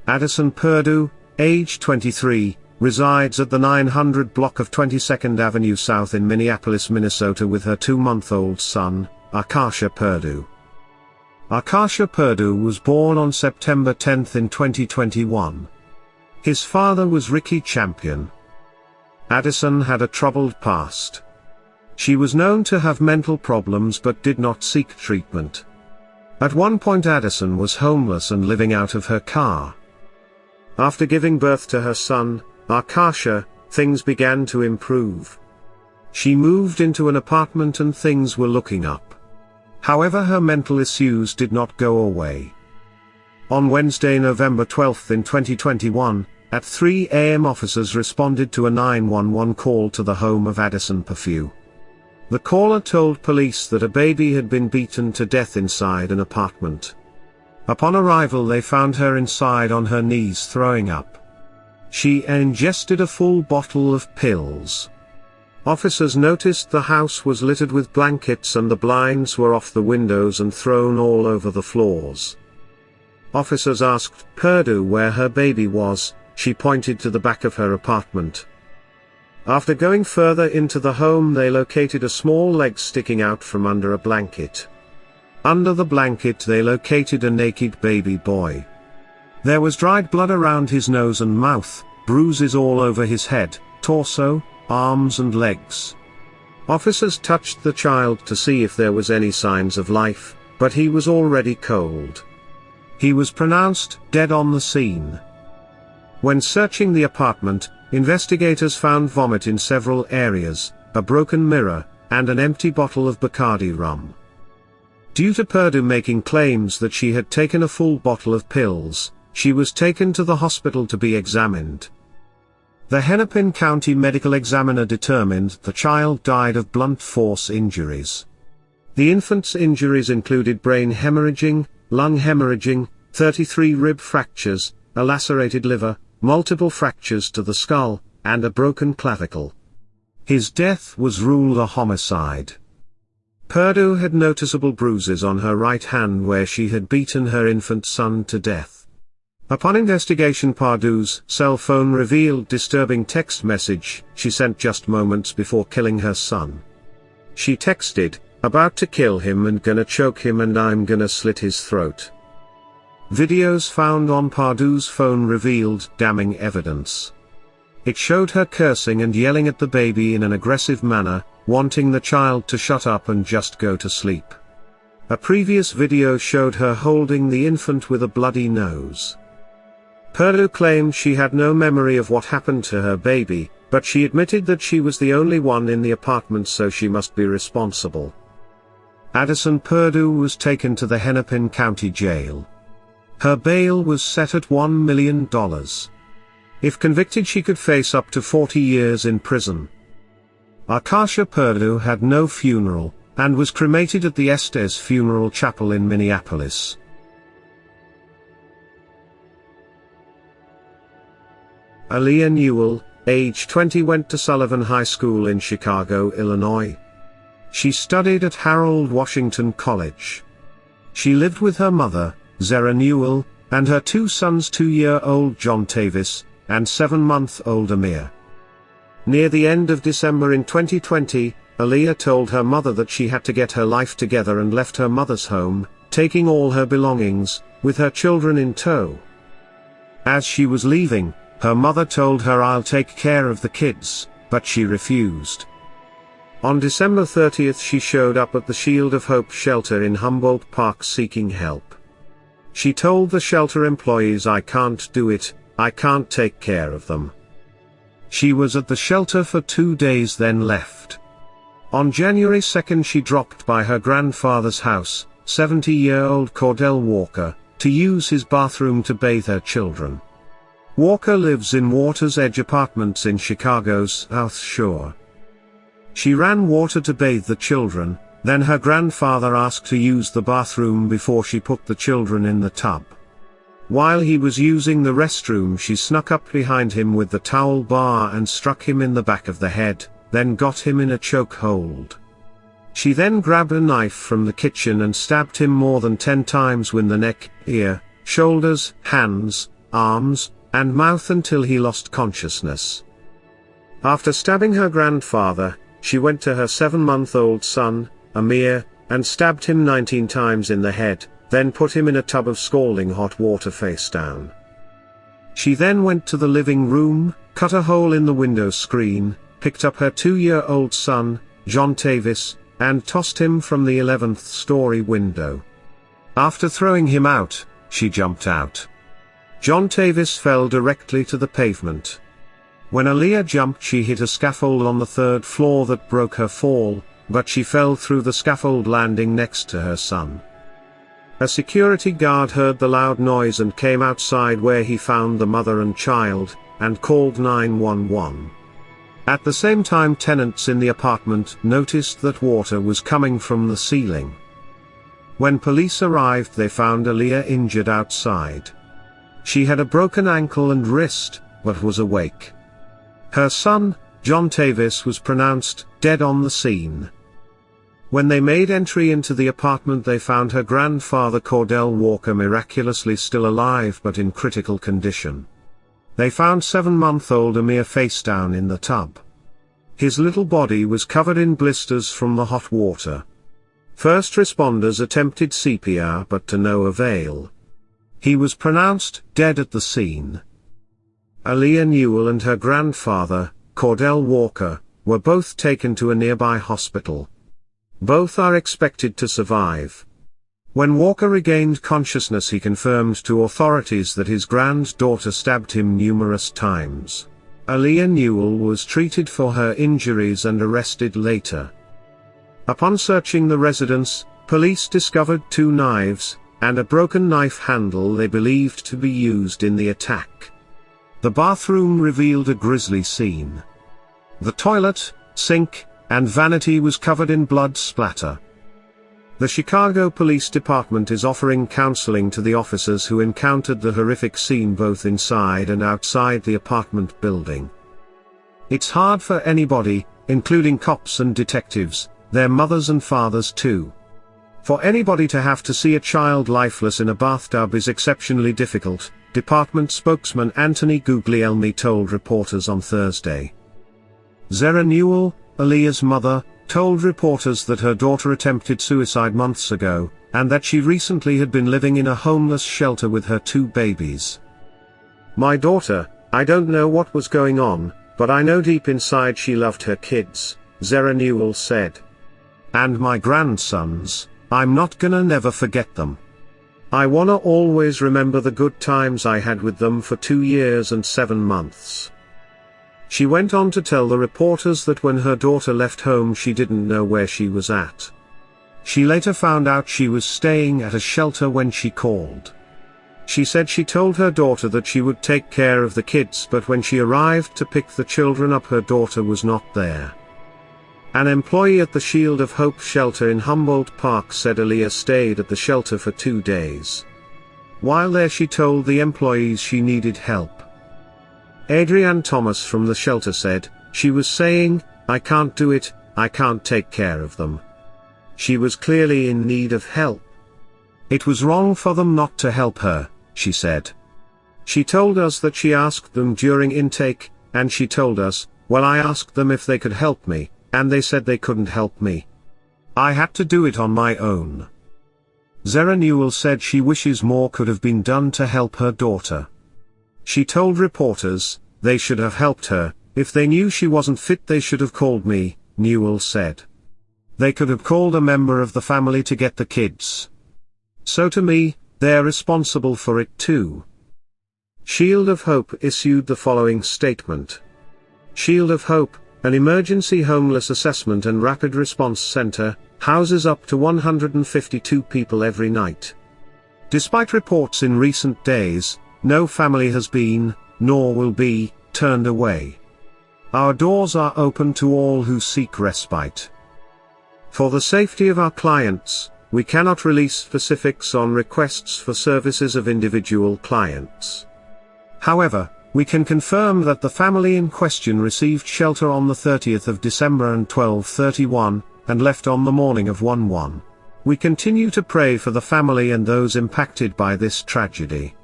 Addison Purdue, age 23, resides at the 900 block of 22nd Avenue South in Minneapolis, Minnesota with her 2-month-old son, Aleah Purdue. Aleah Purdue was born on September 10 in 2021. His father was Ricky Champion. Addison had a troubled past. She was known to have mental problems but did not seek treatment. At one point Addison was homeless and living out of her car. After giving birth to her son, Aleah, things began to improve. She moved into an apartment and things were looking up. However, her mental issues did not go away. On Wednesday, November 12 in 2021, at 3 a.m. officers responded to a 911 call to the home of Addison Purdue. The caller told police that a baby had been beaten to death inside an apartment. Upon arrival they found her inside on her knees throwing up. She ingested a full bottle of pills. Officers noticed the house was littered with blankets and the blinds were off the windows and thrown all over the floors. Officers asked Perdew where her baby was. She pointed to the back of her apartment. After going further into the home they located a small leg sticking out from under a blanket. Under the blanket they located a naked baby boy. There was dried blood around his nose and mouth, bruises all over his head, torso, arms and legs. Officers touched the child to see if there was any signs of life, but he was already cold. He was pronounced dead on the scene. When searching the apartment, investigators found vomit in several areas, a broken mirror, and an empty bottle of Bacardi rum. Due to Perdew making claims that she had taken a full bottle of pills, she was taken to the hospital to be examined. The Hennepin County medical examiner determined the child died of blunt force injuries. The infant's injuries included brain hemorrhaging, lung hemorrhaging, 33 rib fractures, a lacerated liver, multiple fractures to the skull, and a broken clavicle. His death was ruled a homicide. Perdew had noticeable bruises on her right hand where she had beaten her infant son to death. Upon investigation, Perdew's cell phone revealed disturbing text message she sent just moments before killing her son. She texted, "About to kill him and gonna choke him and I'm gonna slit his throat." Videos found on Perdew's phone revealed damning evidence. It showed her cursing and yelling at the baby in an aggressive manner, wanting the child to shut up and just go to sleep. A previous video showed her holding the infant with a bloody nose. Perdew claimed she had no memory of what happened to her baby, but she admitted that she was the only one in the apartment, so she must be responsible. Addison Purdue was taken to the Hennepin County Jail. Her bail was set at $1 million. If convicted, she could face up to 40 years in prison. Aleah Purdue had no funeral, and was cremated at the Estes Funeral Chapel in Minneapolis. Aaliyah Newell, age 20, went to Sullivan High School in Chicago, Illinois. She studied at Harold Washington College. She lived with her mother, Zara Newell, and her 2 sons, 2-year-old John Tavis, and 7-month-old Amir. Near the end of December in 2020, Aleah told her mother that she had to get her life together and left her mother's home, taking all her belongings, with her children in tow. As she was leaving, her mother told her, "I'll take care of the kids," but she refused. On December 30th she showed up at the Shield of Hope shelter in Humboldt Park seeking help. She told the shelter employees, "I can't do it, I can't take care of them." She was at the shelter for 2 days then left. On January 2nd she dropped by her grandfather's house, 70-year-old Cordell Walker, to use his bathroom to bathe her children. Walker lives in Water's Edge Apartments in Chicago's South Shore. She ran water to bathe the children, then her grandfather asked to use the bathroom before she put the children in the tub. While he was using the restroom, she snuck up behind him with the towel bar and struck him in the back of the head, then got him in a choke hold. She then grabbed a knife from the kitchen and stabbed him more than 10 times with the neck, ear, shoulders, hands, arms, and mouth until he lost consciousness. After stabbing her grandfather, she went to her 7-month-old son, Amir, and stabbed him 19 times in the head, then put him in a tub of scalding hot water face down. She then went to the living room, cut a hole in the window screen, picked up her 2-year-old son, John Tavis, and tossed him from the 11th-story window. After throwing him out, she jumped out. John Tavis fell directly to the pavement. When Aleah jumped, she hit a scaffold on the 3rd floor that broke her fall, but she fell through the scaffold landing next to her son. A security guard heard the loud noise and came outside, where he found the mother and child, and called 911. At the same time, tenants in the apartment noticed that water was coming from the ceiling. When police arrived, they found Aleah injured outside. She had a broken ankle and wrist, but was awake. Her son, John Tavis, was pronounced dead on the scene. When they made entry into the apartment, they found her grandfather Cordell Walker miraculously still alive but in critical condition. They found 7-month-old Amir face down in the tub. His little body was covered in blisters from the hot water. First responders attempted CPR but to no avail. He was pronounced dead at the scene. Aaliyah Newell and her grandfather, Cordell Walker, were both taken to a nearby hospital. Both are expected to survive. When Walker regained consciousness, he confirmed to authorities that his granddaughter stabbed him numerous times. Aaliyah Newell was treated for her injuries and arrested later. Upon searching the residence, police discovered 2 knives, and a broken knife handle they believed to be used in the attack. The bathroom revealed a grisly scene. The toilet, sink, and vanity was covered in blood splatter. The Chicago Police Department is offering counseling to the officers who encountered the horrific scene both inside and outside the apartment building. It's hard for anybody, including cops and detectives, their mothers and fathers too. For anybody to have to see a child lifeless in a bathtub is exceptionally difficult, Department spokesman Anthony Guglielmi told reporters on Thursday. Zera Newell, Aleah's mother, told reporters that her daughter attempted suicide months ago, and that she recently had been living in a homeless shelter with her 2 babies. "My daughter, I don't know what was going on, but I know deep inside she loved her kids," Zera Newell said. "And my grandsons, I'm not gonna never forget them. I wanna always remember the good times I had with them for 2 years and 7 months. She went on to tell the reporters that when her daughter left home, she didn't know where she was at. She later found out she was staying at a shelter when she called. She said she told her daughter that she would take care of the kids, but when she arrived to pick the children up, her daughter was not there. An employee at the Shield of Hope shelter in Humboldt Park said Aleah stayed at the shelter for 2 days. While there, she told the employees she needed help. Adrienne Thomas from the shelter said, "She was saying, 'I can't do it, I can't take care of them.' She was clearly in need of help. It was wrong for them not to help her," she said. She told us that she asked them during intake, and she told us, "Well, I asked them if they could help me, and they said they couldn't help me. I had to do it on my own." Zera Newell said she wishes more could have been done to help her daughter. She told reporters, "They should have helped her. If they knew she wasn't fit, they should have called me," Newell said. "They could have called a member of the family to get the kids. So to me, they're responsible for it too." Shield of Hope issued the following statement. Shield of Hope, an emergency homeless assessment and rapid response center, houses up to 152 people every night. Despite reports in recent days, no family has been, nor will be, turned away. Our doors are open to all who seek respite. For the safety of our clients, we cannot release specifics on requests for services of individual clients. However, we can confirm that the family in question received shelter on the 30th of December and 12:31, and left on the morning of 1/1. We continue to pray for the family and those impacted by this tragedy.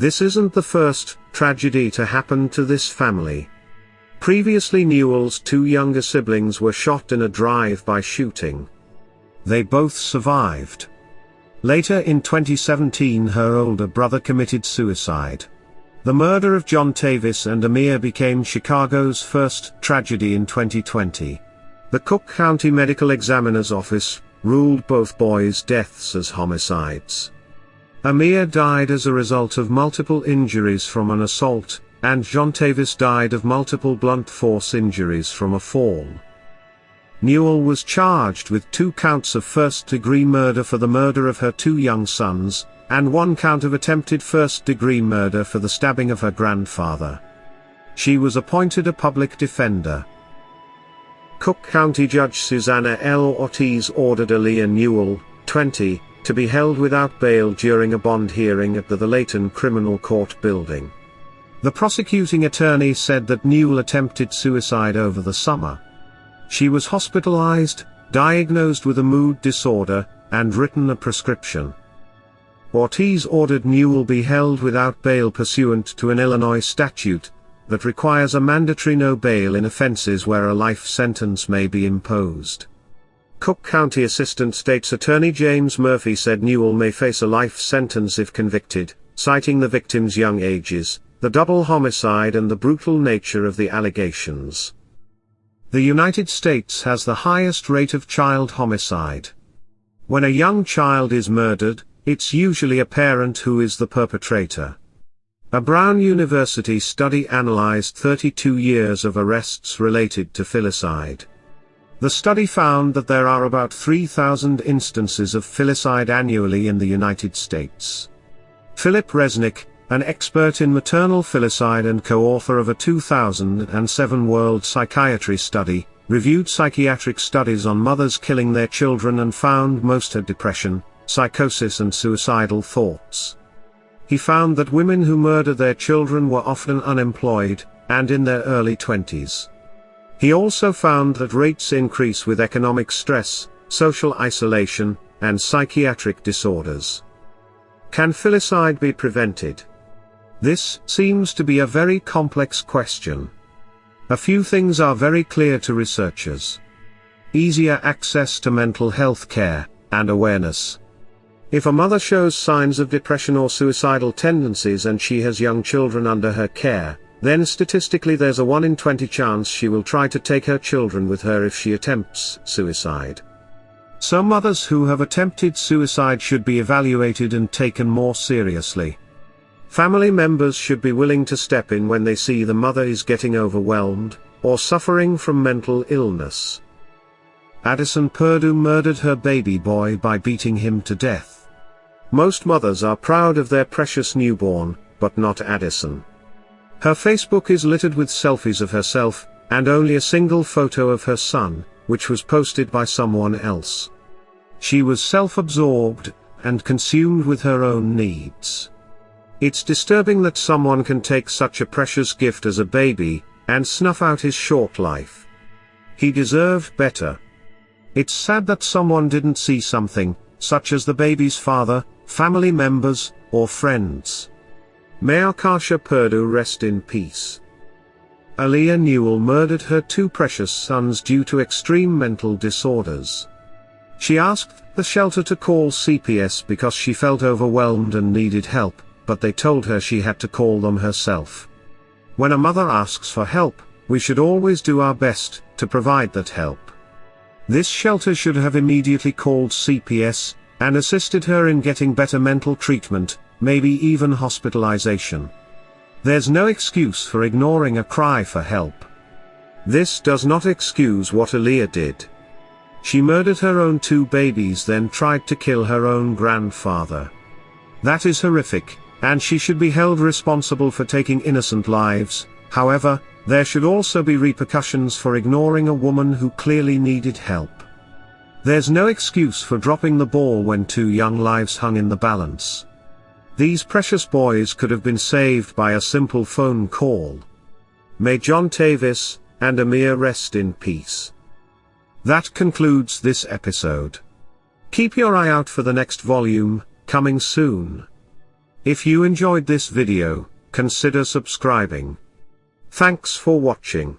This isn't the first tragedy to happen to this family. Previously, Newell's two younger siblings were shot in a drive-by shooting. They both survived. Later in 2017, her older brother committed suicide. The murder of John Tavis and Aleah became Chicago's first tragedy in 2020. The Cook County Medical Examiner's Office ruled both boys' deaths as homicides. Aleah died as a result of multiple injuries from an assault, and John Tavis died of multiple blunt force injuries from a fall. Newell was charged with 2 counts of first-degree murder for the murder of her 2 young sons, and 1 count of attempted first-degree murder for the stabbing of her grandfather. She was appointed a public defender. Cook County Judge Susanna L. Ortiz ordered Aaliyah Newell, 20, to be held without bail during a bond hearing at the Layton Criminal Court building. The prosecuting attorney said that Newell attempted suicide over the summer. She was hospitalized, diagnosed with a mood disorder, and written a prescription. Ortiz ordered Newell be held without bail pursuant to an Illinois statute that requires a mandatory no bail in offenses where a life sentence may be imposed. Cook County Assistant State's Attorney James Murphy said Newell may face a life sentence if convicted, citing the victim's young ages, the double homicide and the brutal nature of the allegations. The United States has the highest rate of child homicide. When a young child is murdered, it's usually a parent who is the perpetrator. A Brown University study analyzed 32 years of arrests related to filicide. The study found that there are about 3,000 instances of filicide annually in the United States. Philip Resnick, an expert in maternal filicide and co-author of a 2007 World Psychiatry study, reviewed psychiatric studies on mothers killing their children and found most had depression, psychosis and suicidal thoughts. He found that women who murder their children were often unemployed, and in their early 20s. He also found that rates increase with economic stress, social isolation, and psychiatric disorders. Can filicide be prevented? This seems to be a very complex question. A few things are very clear to researchers. Easier access to mental health care, and awareness. If a mother shows signs of depression or suicidal tendencies and she has young children under her care, then statistically there's a 1 in 20 chance she will try to take her children with her if she attempts suicide. So mothers who have attempted suicide should be evaluated and taken more seriously. Family members should be willing to step in when they see the mother is getting overwhelmed, or suffering from mental illness. Addison Purdue murdered her baby boy by beating him to death. Most mothers are proud of their precious newborn, but not Addison. Her Facebook is littered with selfies of herself, and only a single photo of her son, which was posted by someone else. She was self-absorbed, and consumed with her own needs. It's disturbing that someone can take such a precious gift as a baby, and snuff out his short life. He deserved better. It's sad that someone didn't see something, such as the baby's father, family members, or friends. May Acacia Perdew rest in peace. Aleah Newell murdered her 2 precious sons due to extreme mental disorders. She asked the shelter to call CPS because she felt overwhelmed and needed help, but they told her she had to call them herself. When a mother asks for help, we should always do our best to provide that help. This shelter should have immediately called CPS, and assisted her in getting better mental treatment, maybe even hospitalization. There's no excuse for ignoring a cry for help. This does not excuse what Aleah did. She murdered her own 2 babies, then tried to kill her own grandfather. That is horrific, and she should be held responsible for taking innocent lives. However, there should also be repercussions for ignoring a woman who clearly needed help. There's no excuse for dropping the ball when 2 young lives hung in the balance. These precious boys could have been saved by a simple phone call. May John Tavis and Aleah rest in peace. That concludes this episode. Keep your eye out for the next volume, coming soon. If you enjoyed this video, consider subscribing. Thanks for watching.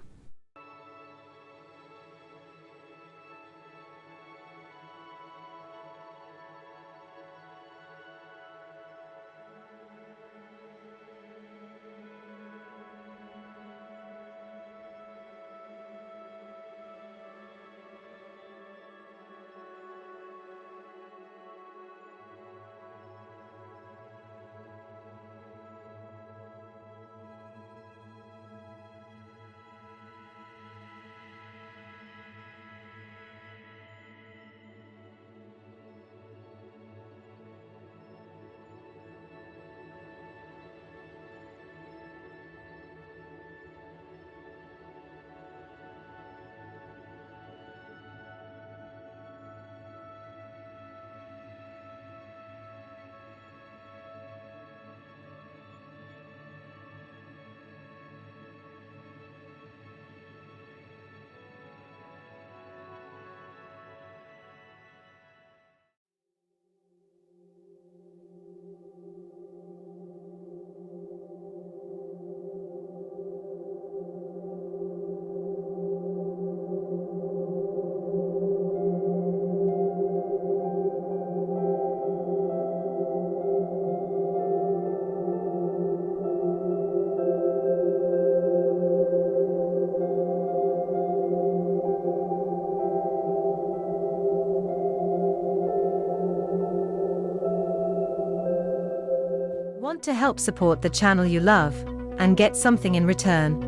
Want to help support the channel you love, and get something in return?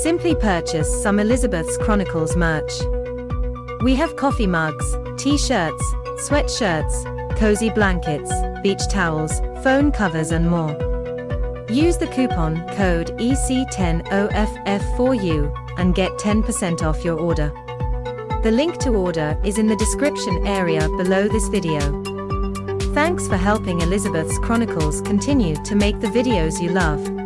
Simply purchase some Elizabeth's Chronicles merch. We have coffee mugs, t-shirts, sweatshirts, cozy blankets, beach towels, phone covers and more. Use the coupon code EC10OFF4U and get 10% off your order. The link to order is in the description area below this video. Thanks for helping Elizabeth's Chronicles continue to make the videos you love.